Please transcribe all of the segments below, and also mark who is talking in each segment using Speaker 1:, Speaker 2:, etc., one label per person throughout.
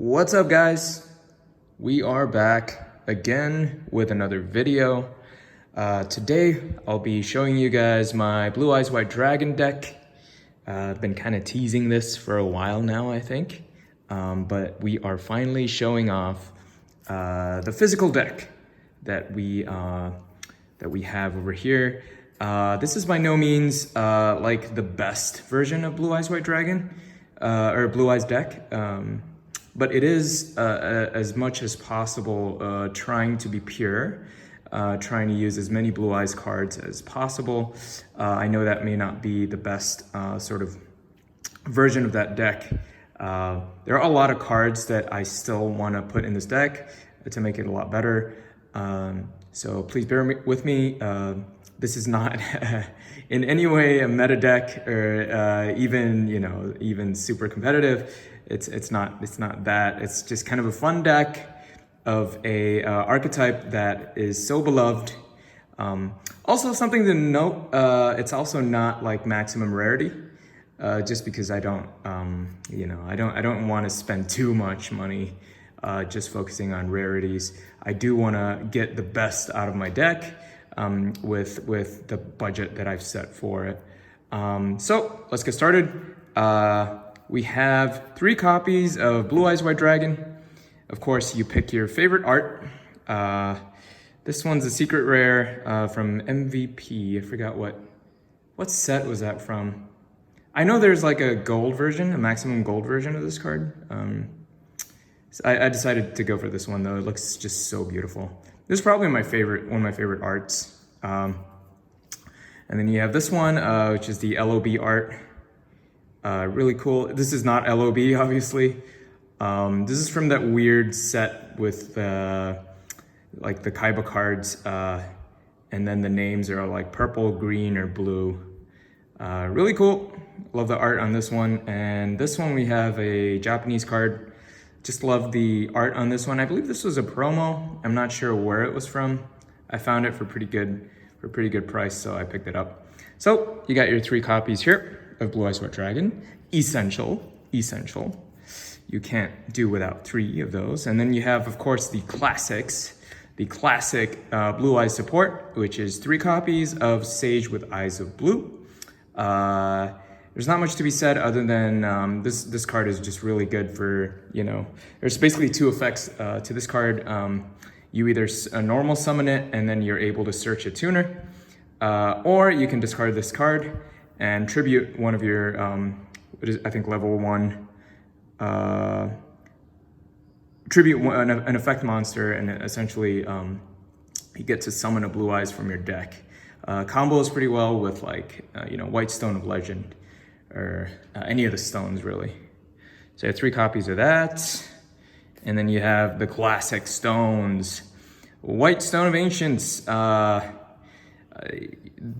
Speaker 1: What's up, guys? We are back again with another video. Today I'll be showing you guys my Blue Eyes White Dragon deck. I've been kind of teasing this for a while now, I think, but we are finally showing off the physical deck that we have over here. This is by no means like the best version of Blue Eyes White Dragon or Blue Eyes deck. But it is, as much as possible, trying to be pure, trying to use as many Blue Eyes cards as possible. I know that may not be the best sort of version of that deck. There are a lot of cards that I still want to put in this deck to make it a lot better. So please bear with me. This is not in any way a meta deck or even super competitive. It's not that. It's just kind of a fun deck of a archetype that is so beloved. Also, something to note: it's also not like maximum rarity. Just because I don't want to spend too much money just focusing on rarities. I do want to get the best out of my deck with the budget that I've set for it. So let's get started. We have 3 copies of Blue Eyes White Dragon. Of course, you pick your favorite art. This one's a secret rare from MVP. I forgot what set was that from. I know there's like a gold version, a maximum gold version of this card. So I decided to go for this one though. It looks just so beautiful. This is probably one of my favorite arts. And then you have this one, which is the LOB art. Really cool. This is not LOB, obviously. This is from that weird set with like the Kaiba cards, and then the names are like purple, green, or blue. Really cool. Love the art on this one. And this one we have a Japanese card. Just love the art on this one. I believe this was a promo. I'm not sure where it was from. I found it for pretty good price, so I picked it up. So you got your 3 copies here of Blue Eyes White Dragon. Essential. You can't do without 3 of those. And then you have, of course, the classics. The classic Blue Eyes support, which is 3 copies of Sage with Eyes of Blue. There's not much to be said other than this card is just really good for, there's basically 2 effects to this card. You either normal summon it and then you're able to search a tuner, or you can discard this card and tribute one of your, I think level 1, tribute an effect monster, and essentially you get to summon a Blue Eyes from your deck. Combos pretty well with like, White Stone of Legend, or any of the stones really. So you have 3 copies of that. And then you have the classic stones. White Stone of Ancients.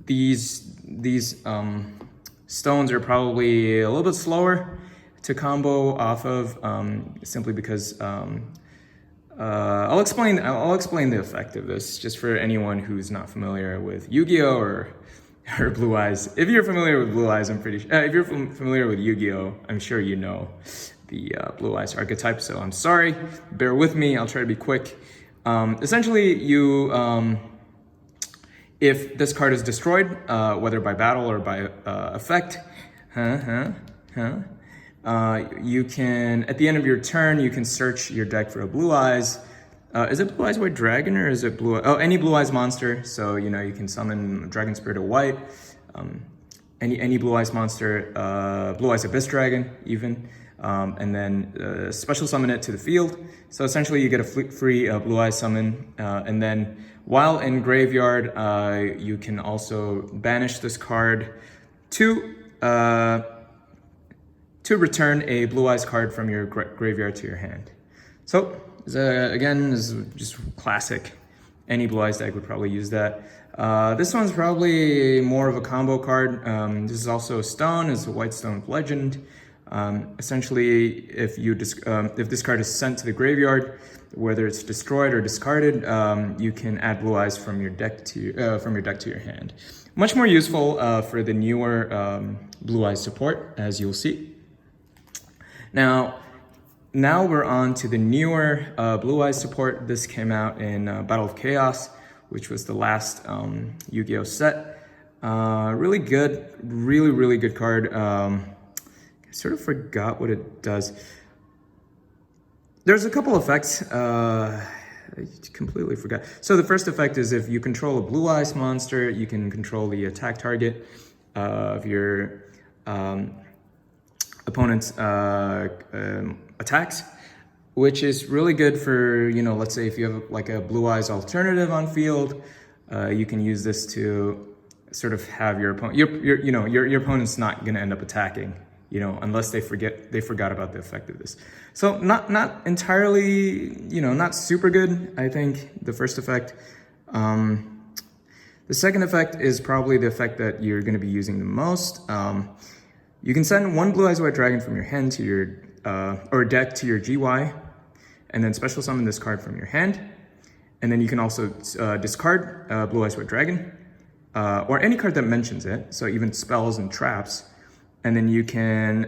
Speaker 1: These stones are probably a little bit slower to combo off of, simply because I'll explain the effect of this just for anyone who's not familiar with Yu-Gi-Oh or Blue Eyes. If you're familiar with Blue Eyes, I'm pretty sure. If you're familiar with Yu-Gi-Oh, I'm sure you know the Blue Eyes archetype. So I'm sorry, bear with me. I'll try to be quick. Essentially, if this card is destroyed, whether by battle or by effect, you can, at the end of your turn, you can search your deck for a Blue Eyes. Is it Blue Eyes White Dragon, or is it any Blue Eyes monster? So, you can summon Dragon Spirit of White, any Blue Eyes monster, Blue Eyes Abyss Dragon even, and then special summon it to the field. So essentially you get a free Blue Eyes summon, and then while in graveyard, you can also banish this card to return a Blue Eyes card from your graveyard to your hand. So again, this is just classic. Any Blue Eyes deck would probably use that. This one's probably more of a combo card. This is also a stone. It's a White Stone of Legend. Essentially, if this card is sent to the graveyard, whether it's destroyed or discarded, you can add Blue Eyes from your deck to your hand. Much more useful for the newer Blue Eyes support, as you'll see. Now, Now we're on to the newer Blue Eyes support. This came out in Battle of Chaos, which was the last Yu-Gi-Oh set. Really good, really good card. I sort of forgot what it does. There's a couple effects. I completely forgot. So the first effect is if you control a Blue Eyes monster, you can control the attack target of your opponent's attacks, which is really good for, you know, let's say if you have like a Blue Eyes alternative on field, you can use this to sort of have your opponent, your opponent's not going to end up attacking, you know, unless they forgot about the effect of this. So not entirely, you know, not super good, I think, the first effect. The second effect is probably the effect that you're going to be using the most. You can send one Blue Eyes White Dragon from your hand to your, or deck to your GY, and then special summon this card from your hand. And then you can also discard Blue Eyes White Dragon, or any card that mentions it, so even spells and traps. And then you can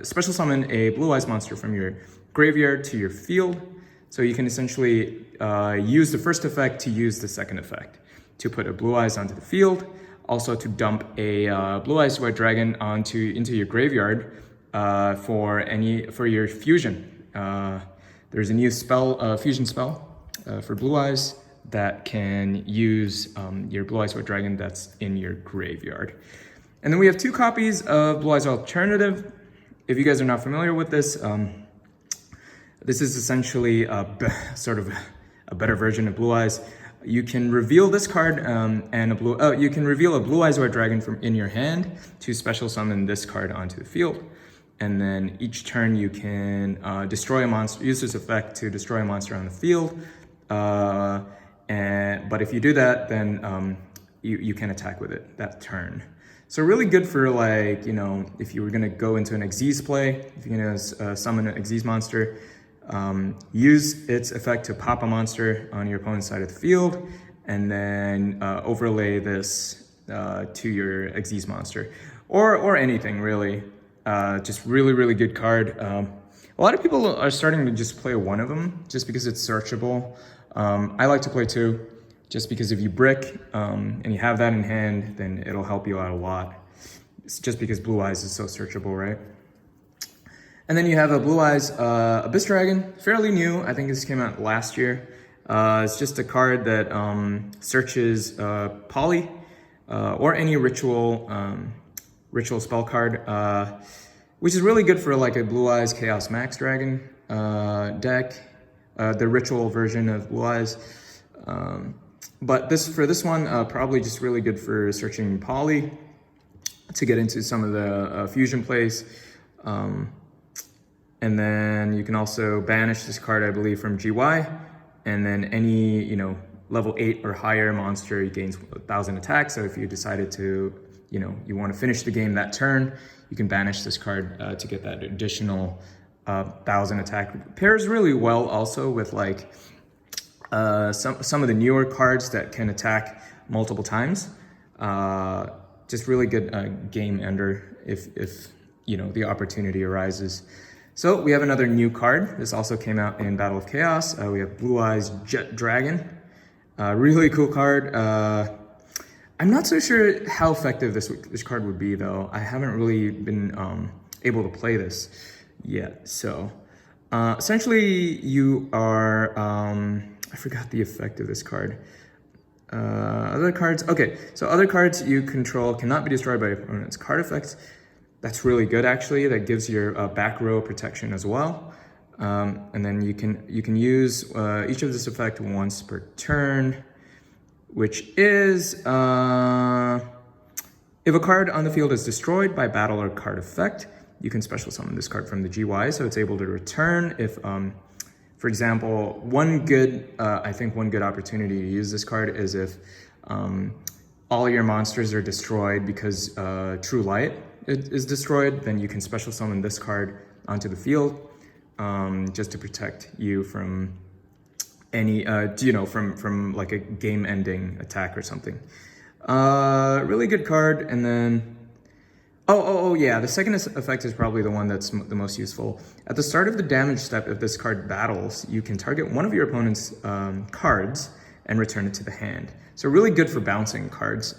Speaker 1: special summon a Blue Eyes monster from your graveyard to your field. So you can essentially use the first effect to use the second effect, to put a Blue Eyes onto the field, also to dump a Blue Eyes White Dragon into your graveyard for your fusion. There's a new spell, fusion spell for Blue Eyes that can use your Blue Eyes White Dragon that's in your graveyard. And then we have two copies of Blue Eyes Alternative. If you guys are not familiar with this, this is essentially sort of a better version of Blue Eyes. You can reveal this card you can reveal a Blue Eyes White Dragon from in your hand to special summon this card onto the field. And then each turn you can destroy a monster, use this effect to destroy a monster on the field. But if you do that, then you can attack with it that turn. So really good for, like, you know, if you were gonna go into an Xyz play, if you're gonna summon an Xyz monster, use its effect to pop a monster on your opponent's side of the field, and then overlay this to your Xyz monster, or anything really. Just really good card. A lot of people are starting to just play one of them just because it's searchable. I like to play two, just because if you brick and you have that in hand, then it'll help you out a lot. It's just because Blue Eyes is so searchable, right? And then you have a Blue Eyes Abyss Dragon, fairly new. I think this came out last year. It's just a card that searches Poly or any ritual spell card, which is really good for like a Blue Eyes Chaos Max Dragon deck, the ritual version of Blue Eyes. But for this one, probably just really good for searching Poly to get into some of the fusion plays. And then you can also banish this card, I believe, from GY. And then any, you know, level 8 or higher monster gains 1,000 attacks. So if you decided to, you know, you want to finish the game that turn, you can banish this card to get that additional 1,000 attack. Pairs really well also with like some of the newer cards that can attack multiple times. Just really good game ender if you know the opportunity arises. So we have another new card. This also came out in Battle of Chaos. We have Blue Eyes Jet Dragon. Really cool card. I'm not so sure how effective this card would be though. I haven't really been able to play this yet. So essentially you are, I forgot the effect of this card. Other cards, okay. So other cards you control cannot be destroyed by your opponent's card effects. That's really good actually. That gives your back row protection as well. And then you can use each of this effect once per turn, which is if a card on the field is destroyed by battle or card effect, you can special summon this card from the GY, so it's able to return if, for example, I think one good opportunity to use this card is if all your monsters are destroyed because True Light is destroyed, then you can special summon this card onto the field just to protect you from any, from like a game-ending attack or something. Really good card. And then, Oh, yeah, the second effect is probably the one that's the most useful. At the start of the damage step, if this card battles, you can target one of your opponent's cards and return it to the hand. So really good for bouncing cards.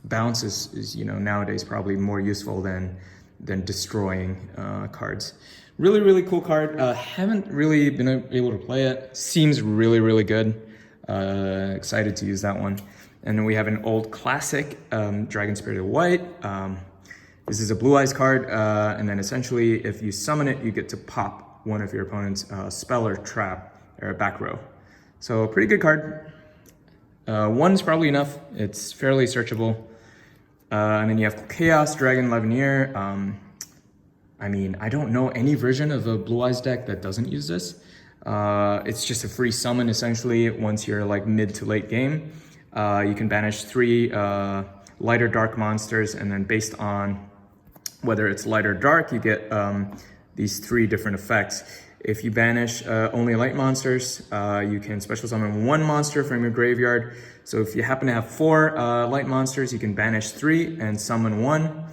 Speaker 1: Bounce is nowadays probably more useful than destroying cards. Really cool card. Haven't really been able to play it. Seems really good. Excited to use that one. And then we have an old classic, Dragon Spirited White. This is a Blue Eyes card, and then essentially if you summon it, you get to pop one of your opponent's spell or trap or back row. So pretty good card. One's probably enough. It's fairly searchable. And then you have Chaos Dragon Levineer. I mean, I don't know any version of a Blue Eyes deck that doesn't use this. It's just a free summon essentially once you're like mid to late game. You can banish 3 light or dark monsters, and then based on whether it's light or dark, you get these 3 different effects. If you banish only light monsters, you can special summon 1 monster from your graveyard. So if you happen to have 4 light monsters, you can banish 3 and summon 1.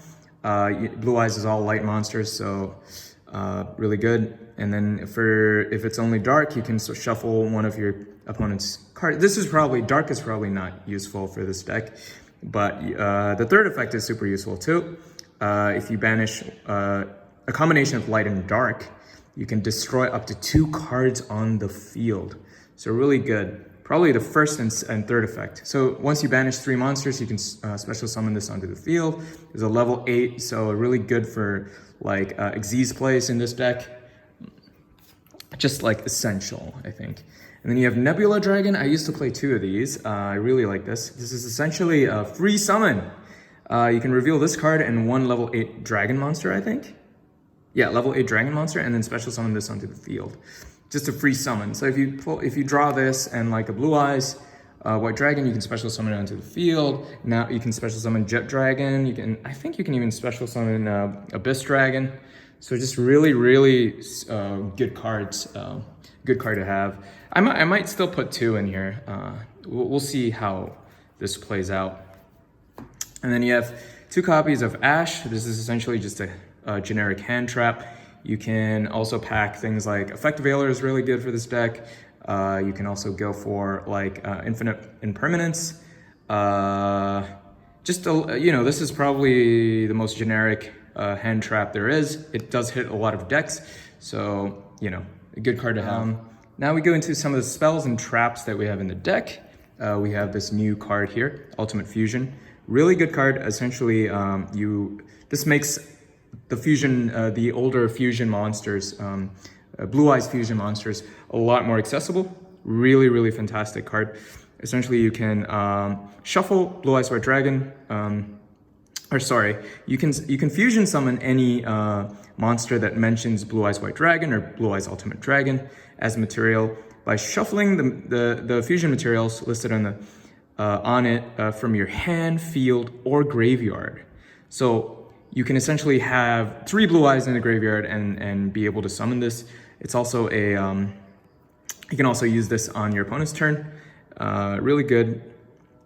Speaker 1: Blue Eyes is all light monsters, so really good. And then if it's only dark, you can shuffle one of your opponent's cards. Dark is probably not useful for this deck, but the third effect is super useful too. If you banish a combination of light and dark, you can destroy up to 2 cards on the field. So really good. Probably the first and third effect. So once you banish 3 monsters, you can special summon this onto the field. There's a level 8, so really good for like Xyz plays in this deck. Just like essential, I think. And then you have Nebula Dragon. I used to play 2 of these. I really like this. This is essentially a free summon. You can reveal this card and 1 level 8 dragon monster, I think. Yeah, level 8 dragon monster, and then special summon this onto the field. Just a free summon. So if you draw this and like a Blue Eyes White Dragon, you can special summon it onto the field. Now you can special summon Jet Dragon. I think you can even special summon Abyss Dragon. So just really good cards. Good card to have. I might still put 2 in here. We'll see how this plays out. And then you have 2 copies of Ash. This is essentially just a generic hand trap. You can also pack things like Effect Veiler is really good for this deck. You can also go for like Infinite Impermanence. This is probably the most generic hand trap there is. It does hit a lot of decks, so a good card to have. Now we go into some of the spells and traps that we have in the deck. We have this new card here, Ultimate Fusion. Really good card. Essentially, this makes the older fusion monsters, Blue Eyes fusion monsters, a lot more accessible. Really fantastic card. Essentially, you can shuffle Blue Eyes White Dragon. You can fusion summon any monster that mentions Blue Eyes White Dragon or Blue Eyes Ultimate Dragon as material by shuffling the fusion materials listed on it from your hand, field, or graveyard. So you can essentially have 3 Blue Eyes in the graveyard and be able to summon this. It's also you can also use this on your opponent's turn. Really good.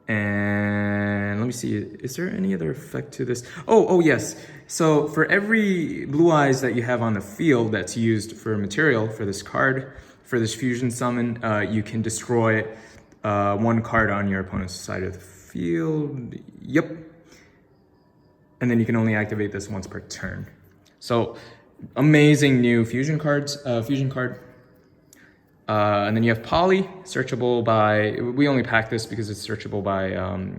Speaker 1: And let me see, is there any other effect to this? Oh yes. So for every Blue Eyes that you have on the field that's used for material for this card, for this fusion summon, you can destroy 1 card on your opponent's side of the field. Yep. And then you can only activate this once per turn. So amazing new fusion card. And then you have Poly, searchable by, we only pack this because it's searchable by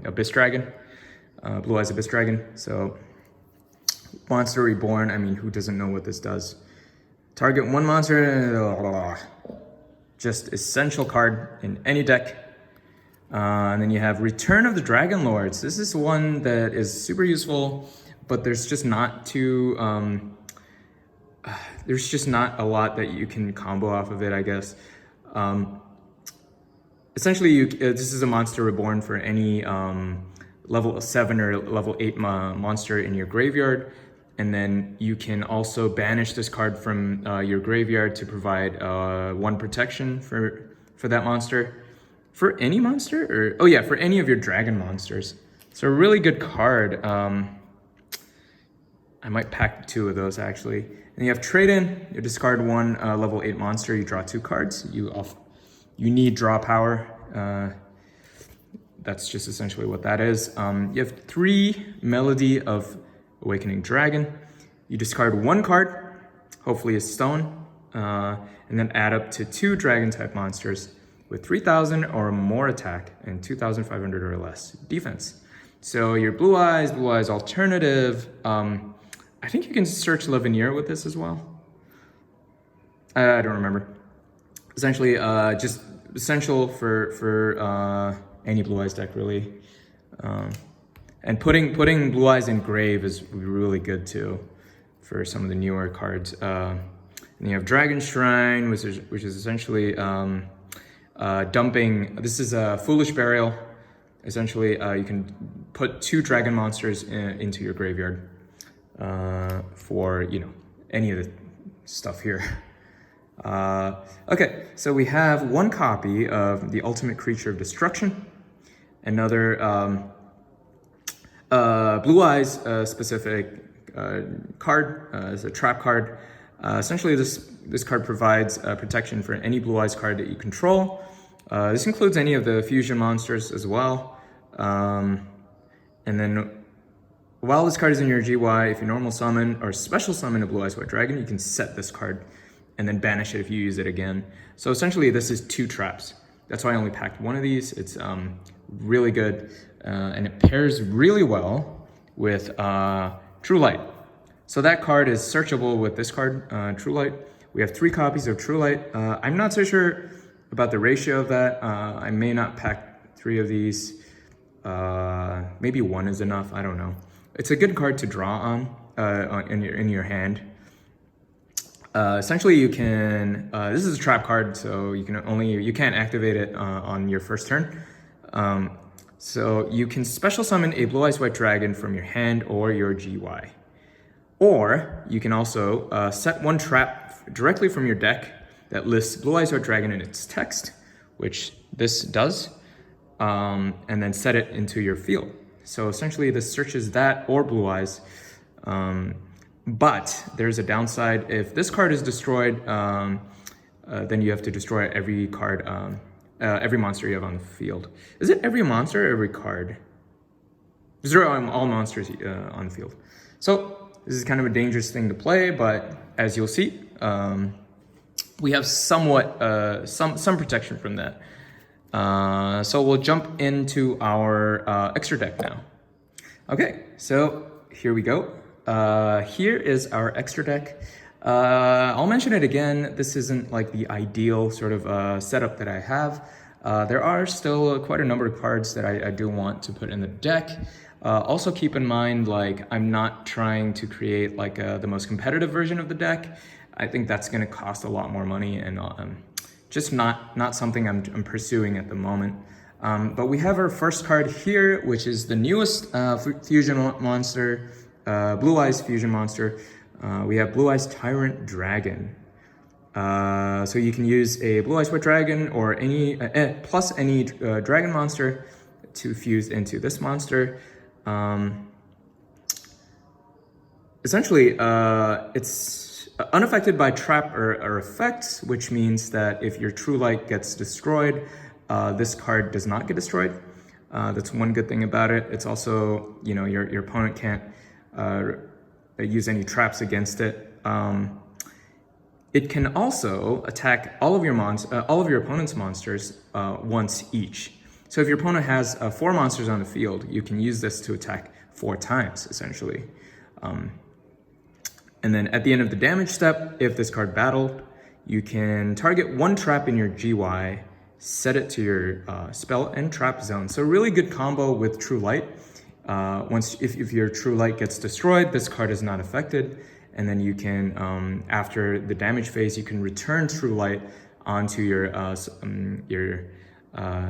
Speaker 1: Abyss Dragon, Blue Eyes Abyss Dragon. So Monster Reborn, I mean, who doesn't know what this does? Target 1 monster, just essential card in any deck. And then you have Return of the Dragon Lords. This is one that is super useful, but there's just not a lot that you can combo off of it, I guess. Essentially, this is a monster reborn for any level 7 or level 8 monster in your graveyard. And then you can also banish this card from your graveyard to provide 1 protection for that monster. For any monster? For any of your dragon monsters. So a really good card. I might pack 2 of those actually. And you have trade in, you discard 1 level 8 monster, you draw 2 cards. You need draw power. That's just essentially what that is. You have 3 Melody of Awakening Dragon. You discard 1 card, hopefully a stone, and then add up to 2 dragon type monsters with 3,000 or more attack and 2,500 or less defense. So your Blue Eyes alternative, I think you can search Levineer with this as well. I don't remember. Essentially, just essential for any Blue Eyes deck, really. And putting Blue Eyes in Grave is really good too for some of the newer cards. And you have Dragon Shrine, which is essentially dumping. This is a Foolish Burial. Essentially, you can put 2 dragon monsters into your graveyard for, you know, any of the stuff here. Okay, so we have 1 copy of the Ultimate Creature of Destruction, another Blue Eyes specific card. It's a trap card. Essentially, this card provides protection for any Blue Eyes card that you control. This includes any of the fusion monsters as well. And then while this card is in your GY, if you normal summon or special summon a Blue Eyes White Dragon, you can set this card and then banish it if you use it again. So essentially this is 2 traps. That's why I only packed 1 of these. It's really good and it pairs really well with True Light. So that card is searchable with this card, True Light. We have 3 copies of True Light. I'm not so sure about the ratio of that. I may not pack 3 of these. Maybe 1 is enough, I don't know. It's a good card to draw on in your hand. Essentially, you can. This is a trap card, so you can't activate it on your first turn. So you can special summon a Blue Eyes White Dragon from your hand or your GY, or you can also set 1 trap directly from your deck that lists Blue Eyes White Dragon in its text, which this does, and then set it into your field. So essentially this searches that or Blue Eyes, but there's a downside. If this card is destroyed, then you have to destroy every card, every monster you have on the field. Is it every monster or every card? Destroy all monsters on the field. So this is kind of a dangerous thing to play, but as you'll see, we have somewhat, some protection from that. So we'll jump into our extra deck now. Okay, so here we go. Here is our extra deck. I'll mention it again. This isn't like the ideal sort of setup that I have. There are still quite a number of cards that I do want to put in the deck. Also keep in mind, like, I'm not trying to create like the most competitive version of the deck. I think that's going to cost a lot more money and just not something I'm pursuing at the moment. But we have our first card here, which is the newest fusion monster, Blue Eyes fusion monster. We have Blue Eyes Tyrant Dragon. So you can use a Blue Eyes White Dragon or any plus any dragon monster to fuse into this monster. Essentially, it's unaffected by trap or effects, which means that if your True Light gets destroyed, this card does not get destroyed. That's one good thing about it. It's also, you know, your opponent can't use any traps against it. It can also attack all of your opponent's monsters once each. So if your opponent has 4 monsters on the field, you can use this to attack 4 times, essentially. And then at the end of the damage step, if this card battled, you can target 1 trap in your GY, set it to your spell and trap zone. So really good combo with True Light. If your True Light gets destroyed, this card is not affected. And then you can, after the damage phase, you can return True Light onto your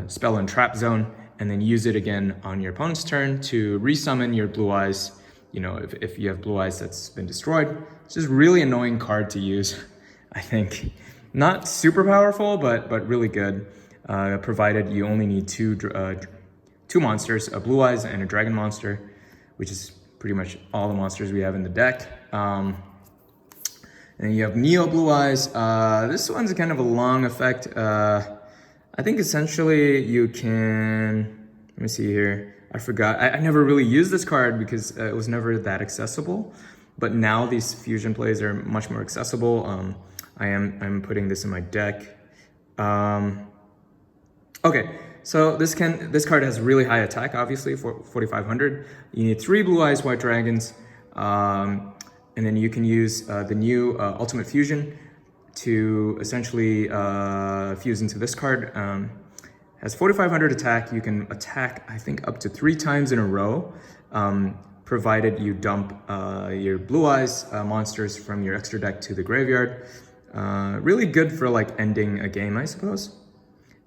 Speaker 1: spell and trap zone, and then use it again on your opponent's turn to resummon your Blue Eyes. You know, if you have Blue Eyes that's been destroyed. It's just really annoying card to use, I think. Not super powerful, but really good, provided you only need two monsters, a Blue Eyes and a Dragon monster, which is pretty much all the monsters we have in the deck. And you have Neo Blue Eyes. This one's kind of a long effect. I think essentially you can, let me see here. I forgot, I never really used this card because it was never that accessible. But now these fusion plays are much more accessible. I'm putting this in my deck. Okay, so this card has really high attack, obviously, for 4,500. You need 3 Blue Eyes White Dragons. And then you can use the new Ultimate Fusion to essentially fuse into this card. Has 4,500 attack. You can attack, I think, up to 3 times in a row, provided you dump your Blue Eyes monsters from your extra deck to the graveyard. Really good for like ending a game, I suppose.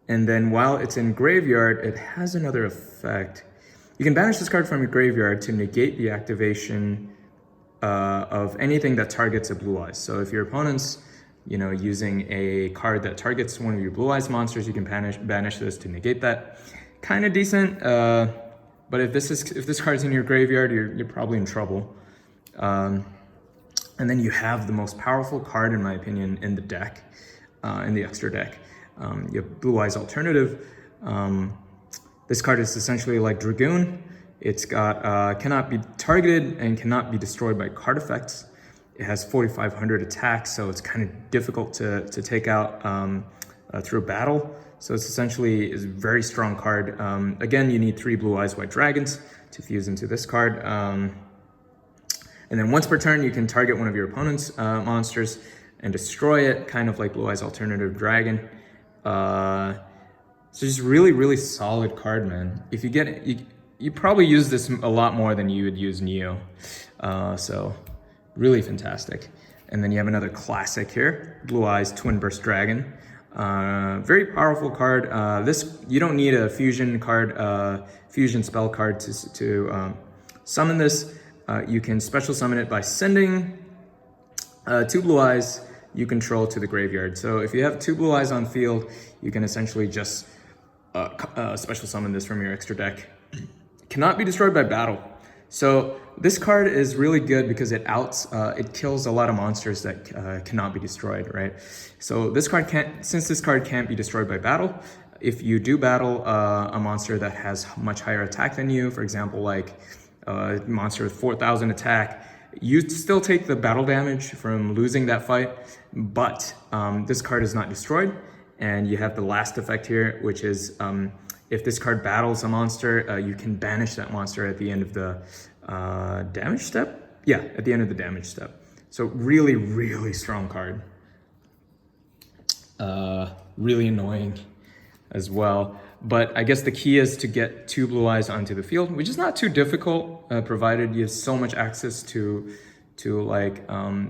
Speaker 1: And then while it's in graveyard, it has another effect. You can banish this card from your graveyard to negate the activation of anything that targets a Blue Eyes. So if your opponent's, using a card that targets one of your Blue Eyes monsters, you can banish this to negate that. Kind of decent, but if this card's in your graveyard, you're probably in trouble. And then you have the most powerful card, in my opinion, in the deck, in the extra deck. You have Blue Eyes Alternative. This card is essentially like Dragoon. It's got cannot be targeted and cannot be destroyed by card effects. It has 4,500 attack, so it's kind of difficult to take out through a battle. So it's essentially a very strong card. Again, you need 3 Blue Eyes White Dragons to fuse into this card. And then once per turn, you can target one of your opponent's monsters and destroy it, kind of like Blue Eyes Alternative Dragon. So just really, really solid card, man. If you get it, you probably use this a lot more than you would use Neo. So really fantastic. And then you have another classic here, Blue Eyes Twin Burst Dragon. Very powerful card. This, you don't need a fusion card, fusion spell card to summon this. You can special summon it by sending 2 Blue Eyes you control to the graveyard. So if you have 2 Blue Eyes on field, you can essentially just special summon this from your extra deck. Cannot be destroyed by battle. So this card is really good because it kills a lot of monsters that cannot be destroyed, right? So this card since this card can't be destroyed by battle, if you do battle a monster that has much higher attack than you, for example, like a monster with 4,000 attack, you still take the battle damage from losing that fight, but this card is not destroyed. And you have the last effect here, which is if this card battles a monster, you can banish that monster at the end of the damage step? Yeah, at the end of the damage step. So really, really strong card. Really annoying as well. But I guess the key is to get 2 Blue Eyes onto the field, which is not too difficult, provided you have so much access to like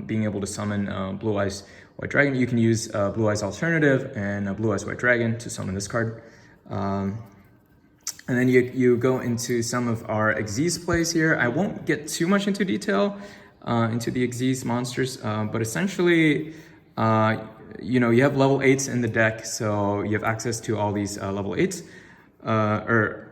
Speaker 1: being able to summon Blue Eyes White Dragon. You can use Blue Eyes Alternative and Blue Eyes White Dragon to summon this card. And then you go into some of our Xyz plays here. I won't get too much into detail into the Xyz monsters, but essentially, you have level 8s in the deck, so you have access to all these level 8s, level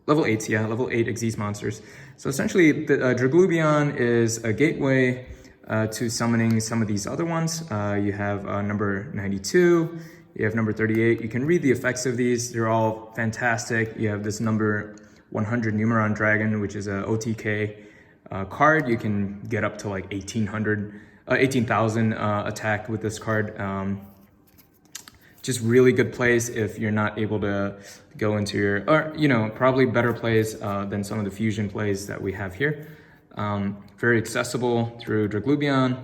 Speaker 1: 8s, yeah, level 8 Xyz monsters. So essentially, the Draglubion is a gateway to summoning some of these other ones. You have number 92, you have number 38. You can read the effects of these. They're all fantastic. You have this number 100 Numeron Dragon, which is a OTK card. You can get up to like 18,000 attack with this card. Just really good plays if you're not able to go into your, probably better plays than some of the fusion plays that we have here. Very accessible through Draglubion.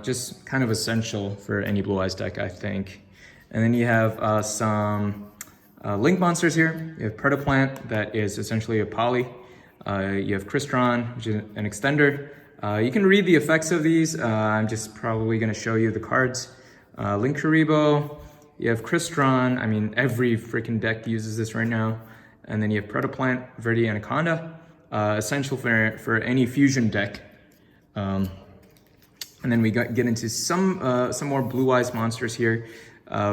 Speaker 1: Just kind of essential for any Blue Eyes deck, I think. And then you have some Link monsters here. You have Predaplant, that is essentially a poly. You have Crystron, which is an extender. You can read the effects of these. I'm just probably going to show you the cards. Linkuriboh, you have Crystron. I mean, every freaking deck uses this right now. And then you have Predaplant, Verde Anaconda, essential for any fusion deck. And then we get into some more Blue Eyes monsters here.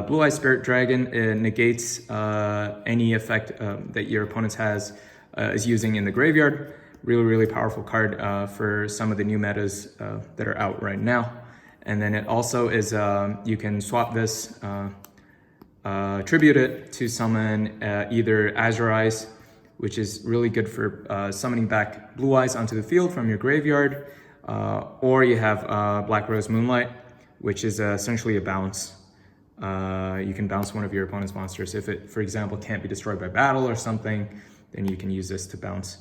Speaker 1: Blue Eyes Spirit Dragon negates any effect that your opponent has is using in the graveyard. Really powerful card for some of the new metas that are out right now. And then it also is, you can swap this, tribute it to summon either Azure Eyes, which is really good for summoning back Blue Eyes onto the field from your graveyard, or you have Black Rose Moonlight, which is essentially a bounce. You can bounce one of your opponent's monsters. If it, for example, can't be destroyed by battle or something, then you can use this to bounce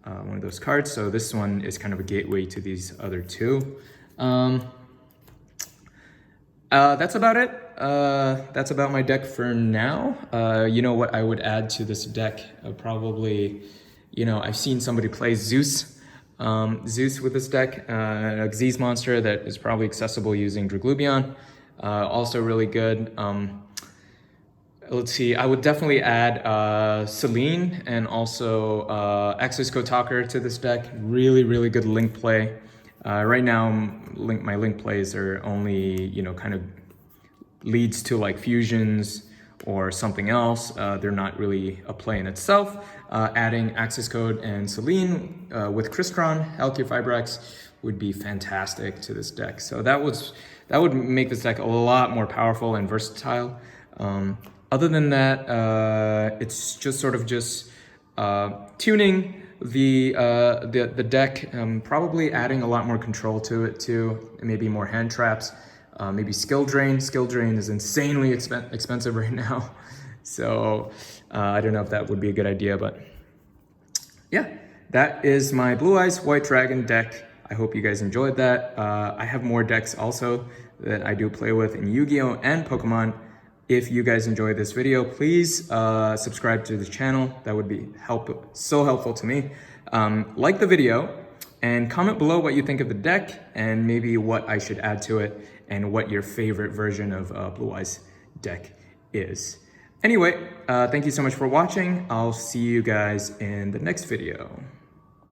Speaker 1: one of those cards. So this one is kind of a gateway to these other two. That's about it. That's about my deck for now. You know what I would add to this deck? Probably, you know, I've seen somebody play Zeus. Zeus with this deck, a Xyz monster that is probably accessible using Draglubion. Also really good. Let's see, I would definitely add Selene and also Exos Kotaker to this deck. Really good link play. Right now, my link plays are only, you know, kind of leads to like fusions or something else. They're not really a play in itself. Adding Access Code and Selene with Crystron, Halcyon Fibrax would be fantastic to this deck. So that would make this deck a lot more powerful and versatile. Other than that, it's just sort of just tuning the deck, probably adding a lot more control to it too, maybe more hand traps, maybe skill drain. Skill drain is insanely expensive right now, so I don't know if that would be a good idea, but yeah, that is my Blue Eyes White Dragon deck. I hope you guys enjoyed that. I have more decks also that I do play with in Yu-Gi-Oh! And Pokemon. If you guys enjoyed this video, please subscribe to the channel. That would be so helpful to me. Like the video and comment below what you think of the deck and maybe what I should add to it and what your favorite version of Blue Eyes deck is. Anyway, thank you so much for watching. I'll see you guys in the next video.